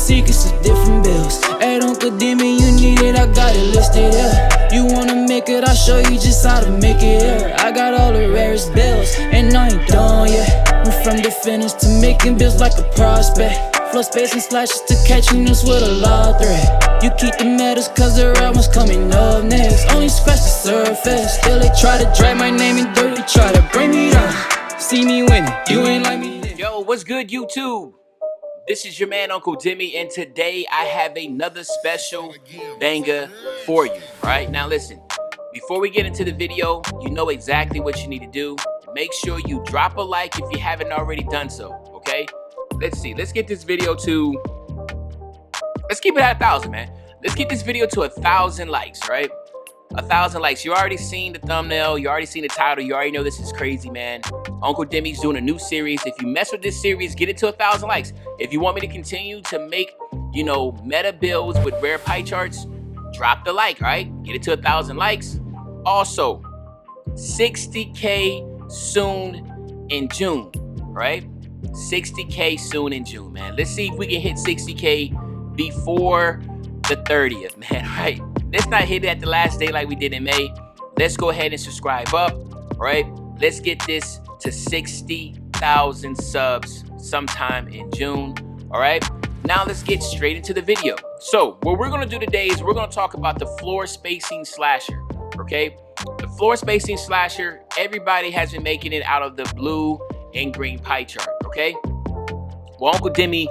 secrets of different bills. At Uncle Demi, you need it, I got it listed here. You wanna make it, I'll show you just how to make it here. I got all the rarest bills, and I ain't done yet. Went from the finish to making bills like a prospect. Flow space and slashes to catching us with a law threat. You keep the medals cause the right one's coming up next. Only scratch the surface, still they try to drag my name in dirt. They try to bring me down, see me winning, you ain't like me then. Yo, what's good, YouTube? This is your man, Uncle Demi, and today I have another special banger for you. Alright, now listen, before we get into the video, you know exactly what you need to do. Make sure you drop a like if you haven't already done so, okay? Let's see, let's get this video to, let's keep it at 1,000, man. Let's get this video to 1,000 likes, right? 1,000 likes. You already seen the thumbnail, you already seen the title, you already know this is crazy, man. Uncle Demi's doing a new series. If you mess with this series, get it to 1,000 likes. If you want me to continue to make, you know, meta builds with rare pie charts, drop the like, right? Get it to 1,000 likes. Also, 60K soon in June, right? 60K soon in June, man. Let's see if we can hit 60K before the 30th, man, right? Let's not hit it at the last day like we did in May. Let's go ahead and subscribe up, right? Let's get this to 60,000 subs sometime in June, all right? Now let's get straight into the video. So what we're gonna do today is we're gonna talk about the floor spacing slasher, okay? The floor spacing slasher, everybody has been making it out of the blue and green pie chart, okay? Well, Uncle Demi,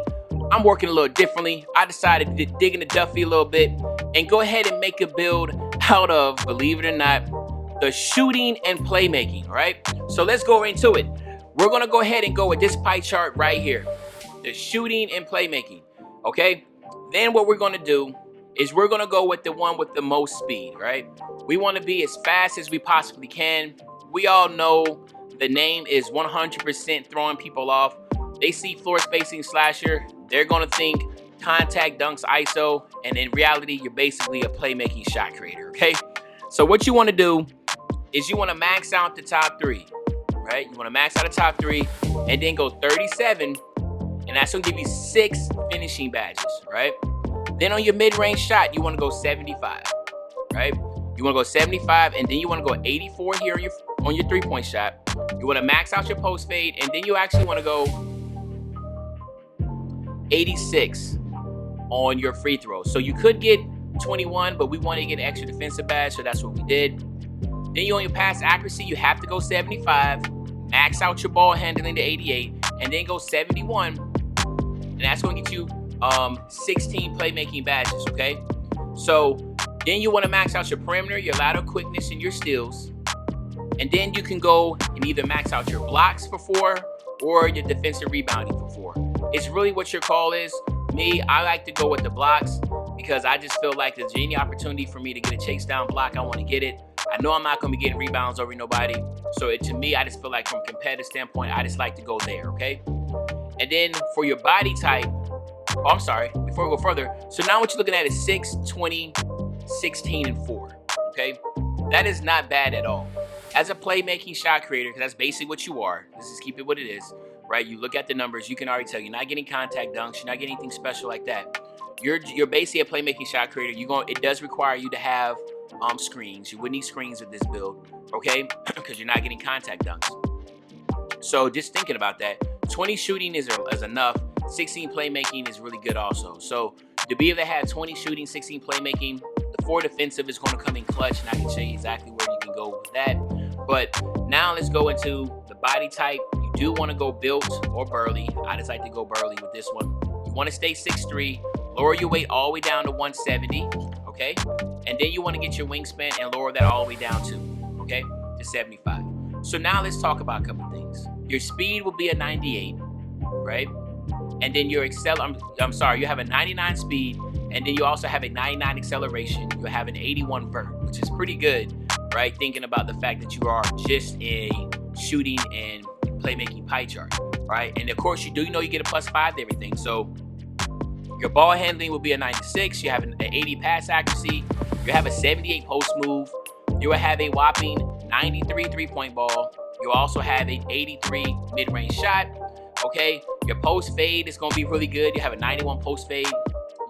I'm working a little differently. I decided to dig in the Duffy a little bit and go ahead and make a build out of, believe it or not, the shooting and playmaking, right? So let's go into it. We're gonna go ahead and go with this pie chart right here, the shooting and playmaking, okay? Then what we're gonna do is we're gonna go with the one with the most speed, right? We wanna be as fast as we possibly can. We all know the name is 100% throwing people off. They see floor spacing slasher, they're gonna think contact dunks ISO, and in reality, you're basically a playmaking shot creator, okay? So what you wanna do is you wanna max out the top three, right? You wanna max out the top three and then go 37, and that's gonna give you 6 finishing badges, right? Then on your mid-range shot, you wanna go 75, right? You wanna go 75, and then you wanna go 84 here on your three-point shot. You wanna max out your post fade, and then you actually wanna go 86 on your free throws. So you could get 21, but we want to get an extra defensive badge, so that's what we did. Then you on your pass accuracy, you have to go 75, max out your ball handling to 88, and then go 71, and that's going to get you 16 playmaking badges, okay? So then you want to max out your perimeter, your lateral quickness, and your steals, and then you can go and either max out your blocks for 4 or your defensive rebounding for 4. It's really what your call is. Me, I like to go with the blocks because I just feel like there's any opportunity for me to get a chase down block, I want to get it. I know I'm not going to be getting rebounds over nobody. So to me, I just feel like from a competitive standpoint, I just like to go there, okay? And then for your body type, oh, I'm sorry, before we go further. So now what you're looking at is 6, 20, 16, and 4, okay? That is not bad at all. As a playmaking shot creator, because that's basically what you are, let's just keep it what it is, right? You look at the numbers, you can already tell you're not getting contact dunks, you're not getting anything special like that. You're basically a playmaking shot creator. It does require you to have screens. You would need screens with this build, okay? Because you're not getting contact dunks. So just thinking about that, 20 shooting is enough. 16 playmaking is really good also. So to be able to have 20 shooting, 16 playmaking, the 4 defensive is going to come in clutch, and I can show you exactly where you can go with that. But now let's go into the body type. You do want to go built or burly. I just like to go burly with this one. You want to stay 6'3", lower your weight all the way down to 170, okay? And then you want to get your wingspan and lower that all the way down to, okay, to 75. So now let's talk about a couple things. Your speed will be a 98, right? And then your you have a 99 speed, and then you also have a 99 acceleration. You have an 81 vert, which is pretty good, right? Thinking about the fact that you are just a shooting and playmaking pie chart, right? And of course, you know you get a +5 to everything. So your ball handling will be a 96. You have an 80 pass accuracy. You have a 78 post move. You will have a whopping 93 three-point ball. You also have an 83 mid-range shot. Okay, your post fade is going to be really good. You have a 91 post fade.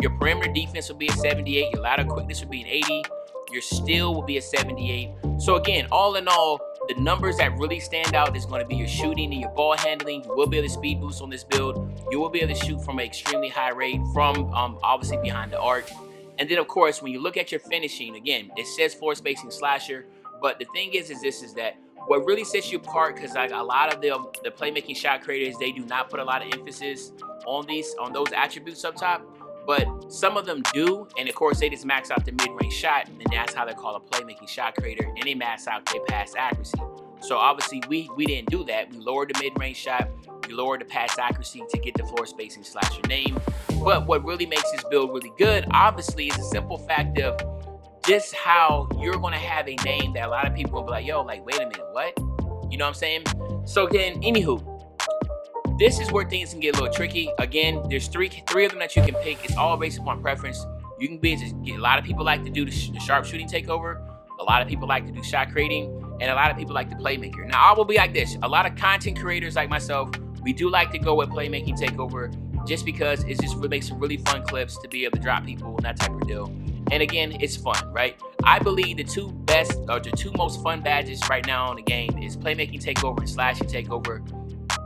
Your perimeter defense will be a 78. Your lateral quickness will be an 80. Your steal will be a 78. So again, all in all, the numbers that really stand out is going to be your shooting and your ball handling. You will be able to speed boost on this build. You will be able to shoot from an extremely high rate from obviously behind the arc. And then of course, when you look at your finishing, again, it says floor spacing slasher. But the thing is that what really sets you apart, because like a lot of the playmaking shot creators, they do not put a lot of emphasis on those attributes up top. But some of them do, and of course they just max out the mid-range shot, and that's how they call a playmaking shot creator, and they max out their pass accuracy. So obviously we didn't do that. We lowered the mid-range shot, we lowered the pass accuracy to get the floor spacing slasher name. But what really makes this build really good, obviously, is the simple fact of just how you're gonna have a name that a lot of people will be like, yo, like, wait a minute, what? You know what I'm saying? So then, anywho, this is where things can get a little tricky. Again, there's three of them that you can pick. It's all based upon preference. You can be a lot of people like to do the sharpshooting takeover. A lot of people like to do shot creating, and a lot of people like the playmaker. Now, I will be like this. A lot of content creators like myself, we do like to go with playmaking takeover just because it just makes some really fun clips to be able to drop people and that type of deal. And again, it's fun, right? I believe the two most fun badges right now in the game is playmaking takeover and slashing takeover.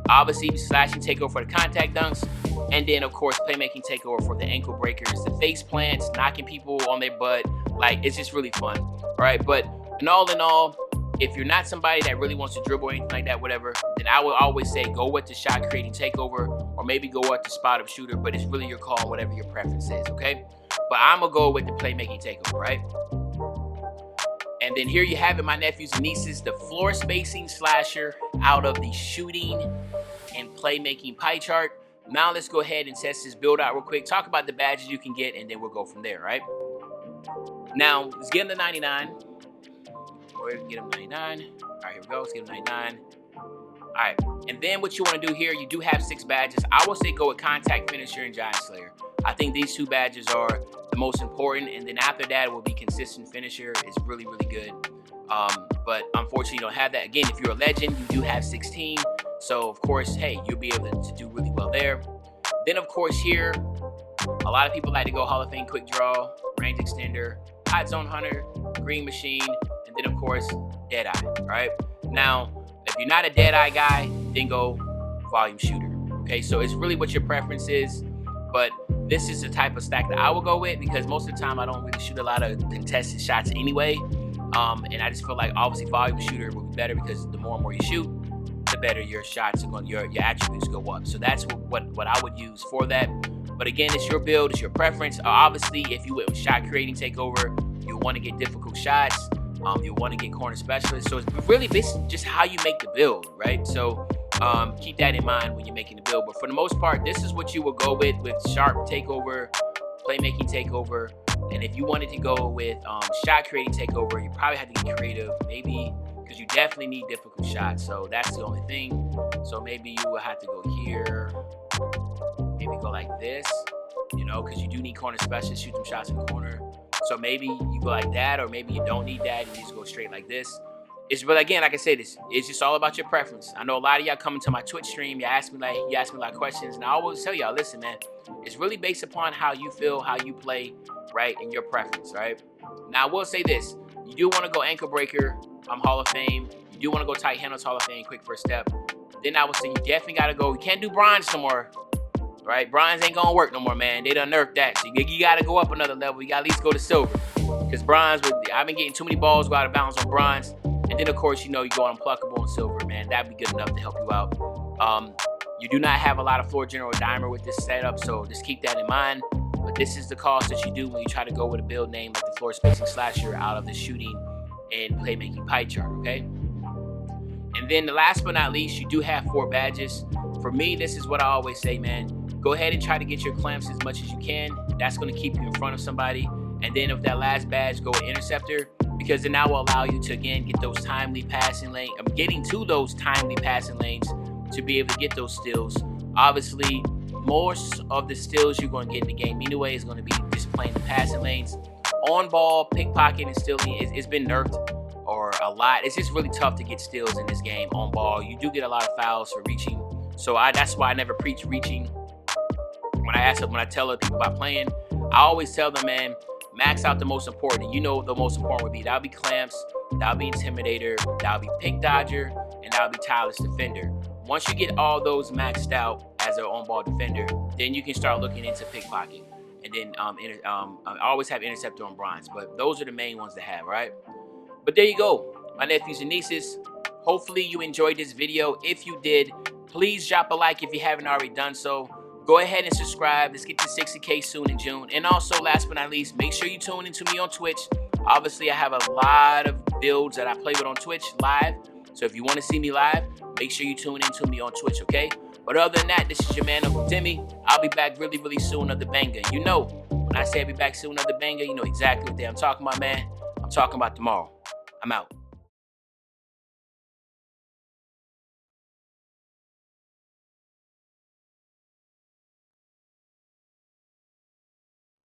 Obviously, slashing takeover for the contact dunks, and then of course playmaking takeover for the ankle breakers, the face plants, knocking people on their butt. Like, it's just really fun, right? But in all, if you're not somebody that really wants to dribble or anything like that, whatever, then I would always say go with the shot creating takeover, or maybe go with the spot up shooter. But it's really your call, whatever your preference is, okay? But I'm gonna go with the playmaking takeover, right? And then here you have it, my nephews and nieces, the floor spacing slasher out of the shooting and playmaking pie chart. Now let's go ahead and test this build out real quick. Talk about the badges you can get, and then we'll go from there, right? Now, let's get him to 99. Or get him 99. All right, here we go. Let's get him 99. All right, and then what you want to do here, you do have 6 badges. I will say go with Contact Finisher and Giant Slayer. I think these 2 badges are the most important, and then after that it will be Consistent Finisher. It's really, really good. But unfortunately, you don't have that. Again, if you're a legend, you do have 16. So of course, hey, you'll be able to do really well there. Then of course here, a lot of people like to go Hall of Fame Quick Draw, Range Extender, Hot Zone Hunter, Green Machine, and then of course, Deadeye, right? Now, if you're not a Deadeye guy, then go Volume Shooter, okay? So it's really what your preference is, but this is the type of stack that I will go with because most of the time I don't really shoot a lot of contested shots anyway. And I just feel like obviously Volume Shooter will be better because the more and more you shoot, the better your shots are going, your attributes go up. So that's what I would use for that. But again, it's your build, it's your preference. Obviously, if you went with shot creating takeover, you want to get difficult shots. You want to get corner specialists. So it's really basically just how you make the build, right? So keep that in mind when you're making the build. But for the most part, this is what you will go with sharp takeover, playmaking takeover. And if you wanted to go with shot creating takeover, you probably have to get creative, maybe, because you definitely need difficult shots. So that's the only thing. So maybe you will have to go here, maybe go like this, you know, because you do need corner specialists, shoot some shots in the corner. So maybe you go like that, or maybe you don't need that, you just go straight like this. But again, like I said, it's just all about your preference. I know a lot of y'all coming to my Twitch stream, you ask me a lot of questions, and I always tell y'all, listen, man, it's really based upon how you feel, how you play, right, and your preference, right? Now, I will say this. You do want to go ankle breaker, Hall of Fame. You do want to go tight handles, Hall of Fame, quick first step. Then I would say you definitely got to go. You can't do bronze no more, right? Bronze ain't going to work no more, man. They done nerfed that. So you got to go up another level. You got to at least go to silver. Because bronze, I've been getting too many balls go out of bounds on bronze. And then, of course, you know, you go unpluckable on silver, man. That'd be good enough to help you out. You do not have a lot of floor general dimer with this setup, so just keep that in mind. But this is the cost that you do when you try to go with a build name like the floor spacing slasher out of the shooting and playmaking pie chart, okay? And then the last but not least, you do have 4 badges. For me, this is what I always say, man. Go ahead and try to get your clamps as much as you can. That's going to keep you in front of somebody. And then with that last badge, go with interceptor, because then that will allow you to, again, get those timely passing lanes. I'm getting to those timely passing lanes to be able to get those steals. Obviously, most of the steals you're going to get in the game anyway is going to be just playing the passing lanes. On ball, pickpocket, and stealing, it's been nerfed or a lot. It's just really tough to get steals in this game on ball. You do get a lot of fouls for reaching, So that's why I never preach reaching. When I tell other people about playing, I always tell them, man, max out the most important. You know the most important would be, that'll be clamps, that'll be intimidator, that'll be pick dodger, and that'll be tireless defender. Once you get all those maxed out as an on-ball defender, then you can start looking into pickpocket. And then I always have interceptor on bronze, but those are the main ones to have, right? But there you go, my nephews and nieces. Hopefully you enjoyed this video. If you did, please drop a like if you haven't already done so. Go ahead and subscribe. Let's get to 60K soon in June. And also, last but not least, make sure you tune into me on Twitch. Obviously, I have a lot of builds that I play with on Twitch live. So if you want to see me live, make sure you tune into me on Twitch, okay? But other than that, this is your man, Uncle Demi. I'll be back really, really soon, another banger. You know, when I say I'll be back soon, another banger, you know exactly what day I'm talking about, man. I'm talking about tomorrow. I'm out.